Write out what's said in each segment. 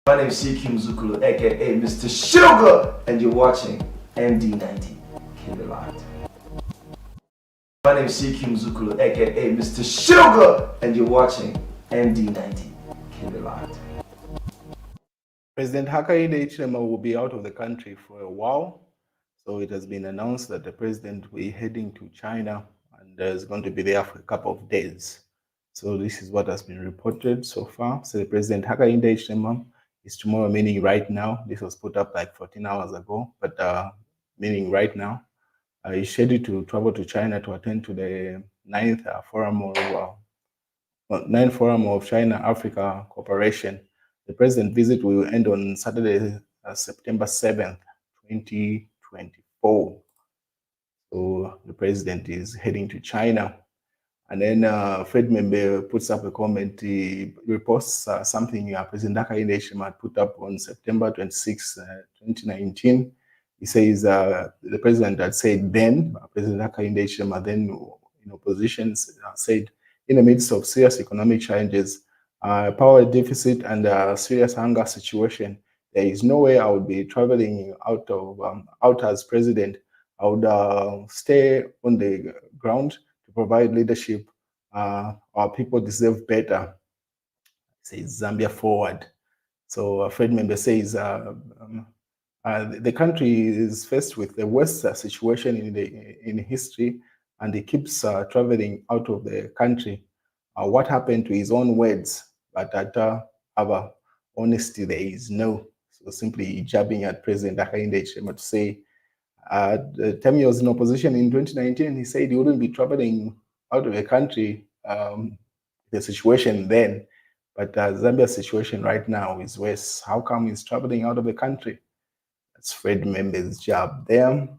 My name is CQ Mzukulu, aka Mr. Sugar, and you're watching MD90. Keep it locked. My name is CQ Mzukulu, aka Mr. Sugar, and you're watching MD90. Keep it locked. President Hakainde Hichilema will be out of the country for a while. So it has been announced that the president will be heading to China and is going to be there for a couple of days. So this is what has been reported so far. So the President Hakainde Hichilema is tomorrow, meaning right now. This was put up like 14 hours ago, but meaning right now. He's scheduled to travel to China to attend to the ninth forum of China-Africa Cooperation. The president visit will end on Saturday, September 7th, 2024. So the president is heading to China. And then Fred Membe puts up a comment. He reposts something President Hakainde Hichilema put up on September 26, 2019. He says the president had said then, President Hakainde Hichilema, then in opposition, said, in the midst of serious economic challenges, power deficit and serious hunger situation, there is no way I would be traveling out as president. I would stay on the ground to provide leadership. Our people deserve better. Says Zambia forward. So Fred Membe says the country is faced with the worst situation in history, and he keeps traveling out of the country. What happened to his own words? But at our honesty, there is no. So simply jabbing at President Hakainde Hichilema to say, the time he was in opposition in 2019, he said he wouldn't be traveling out of the country. The situation then, but Zambia's situation right now is worse. How come he's traveling out of the country? That's Fred Membe's job there.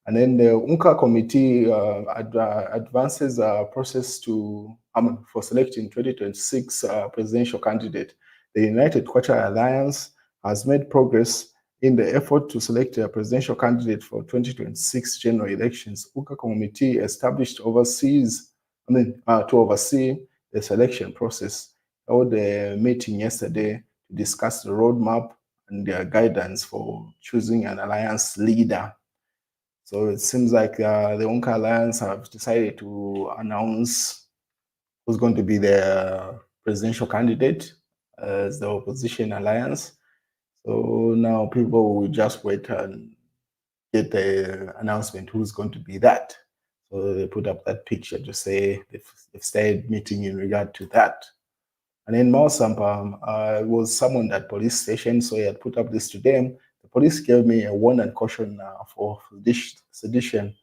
And then the UNCA committee advances a process for selecting 2026 presidential candidate. The United Kwacha Alliance has made progress in the effort to select a presidential candidate for 2026 general elections. UNCA committee established to oversee the selection process. Held a meeting yesterday to discuss the roadmap and their guidance for choosing an alliance leader. So it seems like the UNCA Alliance have decided to announce who's going to be the presidential candidate as the opposition alliance. So now people will just wait and get the announcement who's going to be that. So they put up that picture to say they've started meeting in regard to that. And then Miles Sampa was summoned at police station, so he had put up this to them. The police gave me a warning and caution for sedition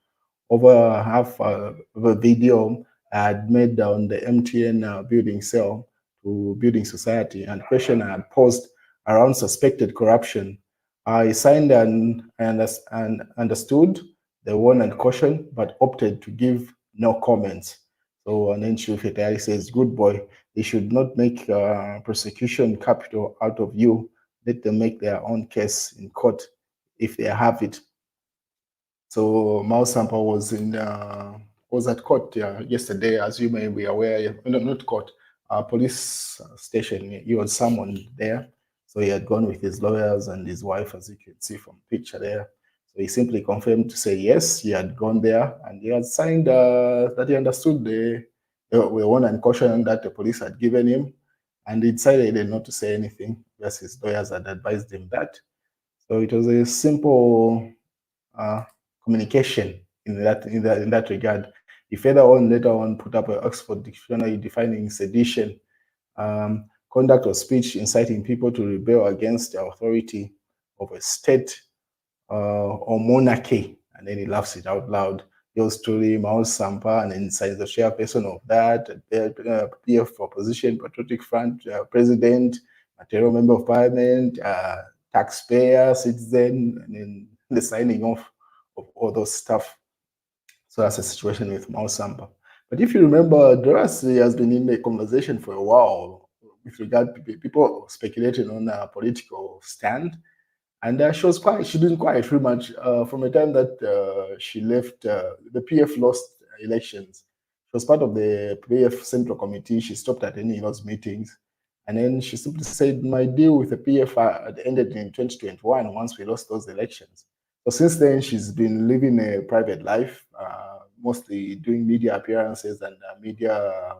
over half of a video I had made on the MTN building cell to Building Society, and question I had posed around suspected corruption. I signed and understood the warning and caution, but opted to give no comments. So, and then Shufetari says, good boy, they should not make prosecution capital out of you. Let them make their own case in court if they have it. So Miles Sampa was at court yesterday, as you may be aware. No, not court, police station. He was summoned there. So he had gone with his lawyers and his wife, as you can see from the picture there. So he simply confirmed to say yes, he had gone there and he had signed that he understood the warning and caution that the police had given him, and he decided not to say anything, because his lawyers had advised him that. So it was a simple communication in that regard. He later on put up an Oxford dictionary defining sedition, conduct or speech inciting people to rebel against the authority of a state or monarchy. And then he laughs it out loud. Yours truly, Miles Sampa, and then signs the chairperson of that, PF Opposition, Patriotic Front, President, Material Member of Parliament, taxpayer, citizen, and then the signing off of all those stuff. So that's the situation with Miles Sampa. But if you remember, Dora Siliya has been in the conversation for a while with regard to people speculating on a political stand. And she didn't quite pretty much from the time that she left, the PF lost elections. She was part of the PF Central Committee. She stopped attending those meetings. And then she simply said, my deal with the PF ended in 2021 once we lost those elections. So since then, she's been living a private life, mostly doing media appearances and media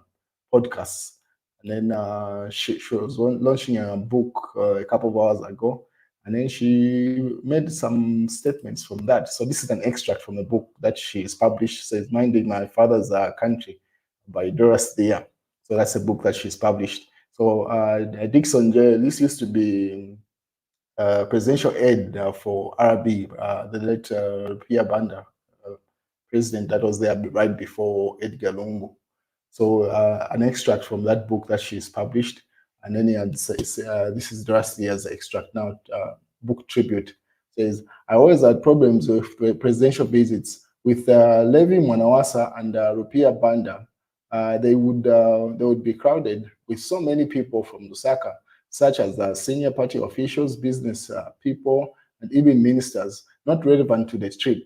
podcasts. And then she was launching a book a couple of hours ago. And then she made some statements from that. So this is an extract from the book that she's published. It says, Minding My Father's Country by Dora Siliya. So that's a book that she's published. So Dixon, this used to be presidential aide for RB, the late Rupiah Banda, president that was there right before Edgar Lungu. So an extract from that book that she's published, and then this is drastically as an extract now, book tribute, says, I always had problems with presidential visits with Levi Mwanawasa and Rupiah Banda. They would be crowded with so many people from Lusaka, such as senior party officials, business people, and even ministers, not relevant to the trip.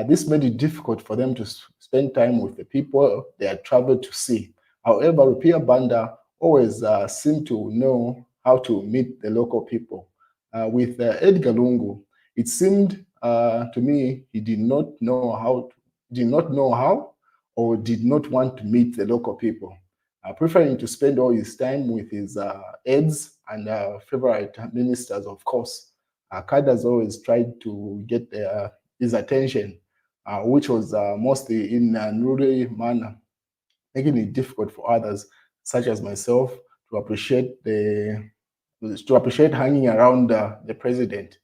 This made it difficult for them to spend time with the people they had traveled to see. However, Rupiah Banda always seemed to know how to meet the local people. With Edgar Lungu, it seemed to me he did not know how, or did not want to meet the local people, preferring to spend all his time with his aides and favorite ministers, of course. Kaddas always tried to get his attention, which was mostly in a rural manner, making it difficult for others, such as myself, to appreciate hanging around the president.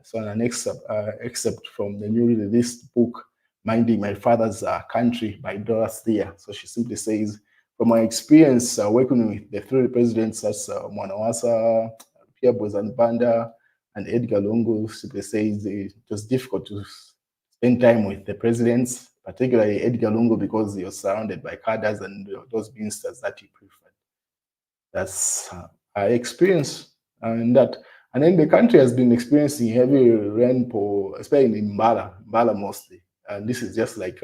So an excerpt from the newly released book, Minding My Father's Country by Dora Siliya. So she simply says, from my experience working with the three presidents, that's Mwanawasa, Pierre Bozanbanda, and Edgar Lungu, simply says it was difficult to spend time with the presidents, particularly Edgar Lungu, because he was surrounded by cadres and those ministers that he preferred. That's our experience in that. And then the country has been experiencing heavy rainfall, especially in Mbala mostly. And this is just like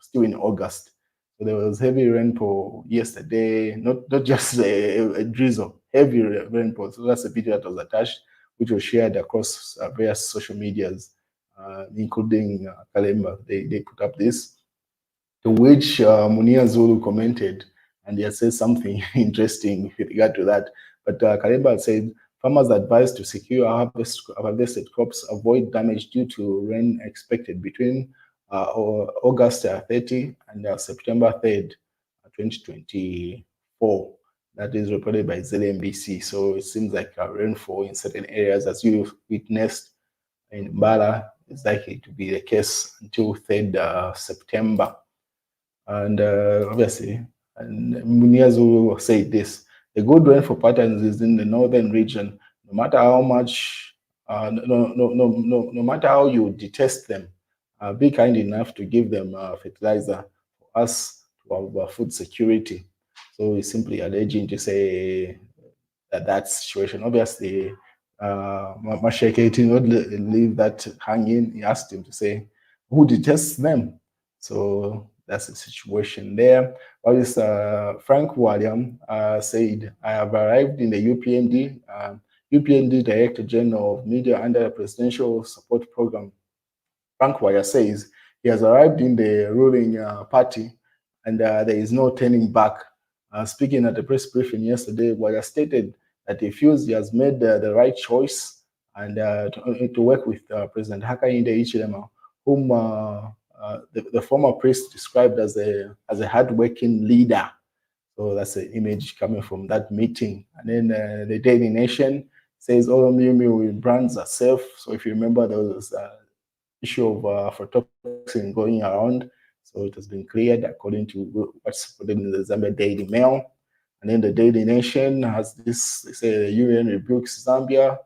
still in August. So there was heavy rainfall yesterday, not just a drizzle, heavy rainfall. So that's a video that was attached, which was shared across various social medias, including Kalemba. They put up this, to which Munia Zulu commented, and he had said something interesting with regard to that. But Kalemba said, farmers advised to secure harvested crops, avoid damage due to rain expected between August 30 and September 3rd, 2024. That is reported by ZMBC. So it seems like rainfall in certain areas, as you witnessed in Mbala, is likely to be the case until 3rd September. And obviously, and Muniazu said this, the good rainfall patterns is in the northern region. No matter how much, no matter how you detest them, be kind enough to give them fertilizer for us to have food security. So he's simply alleging to say that situation. Obviously, Masheke did not leave that hanging. He asked him to say, who detests them? So that's the situation there. What is Frank Bwalya said, I have arrived in the UPND, UPND Director General of Media under the Presidential Support Program. Frank Bwalya says he has arrived in the ruling party and there is no turning back. Speaking at the press briefing yesterday, Bwalya stated that he feels he has made the right choice and to work with President Hakainde Hichilema, whom the former priest described as a hardworking leader. So that's an image coming from that meeting. And then the Daily Nation says all Miu brands are safe. So if you remember, there was issue of aflatoxin going around. So it has been cleared according to what's put in the Zambia Daily Mail. And then the Daily Nation has this, they say the UN rebukes Zambia.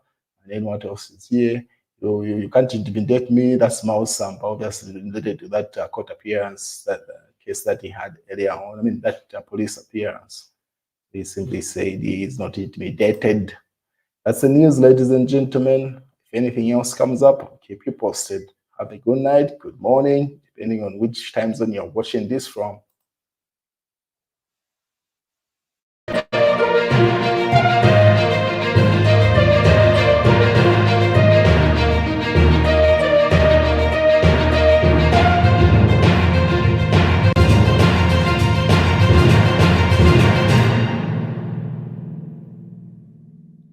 And then what else is here? You can't intimidate me. That's Miles Sampa, obviously related to that court appearance, that case that he had earlier on. I mean, that police appearance. He simply said he is not intimidated. That's the news, ladies and gentlemen. If anything else comes up, I'll keep you posted. Have a good night, good morning, depending on which time zone you're watching this from.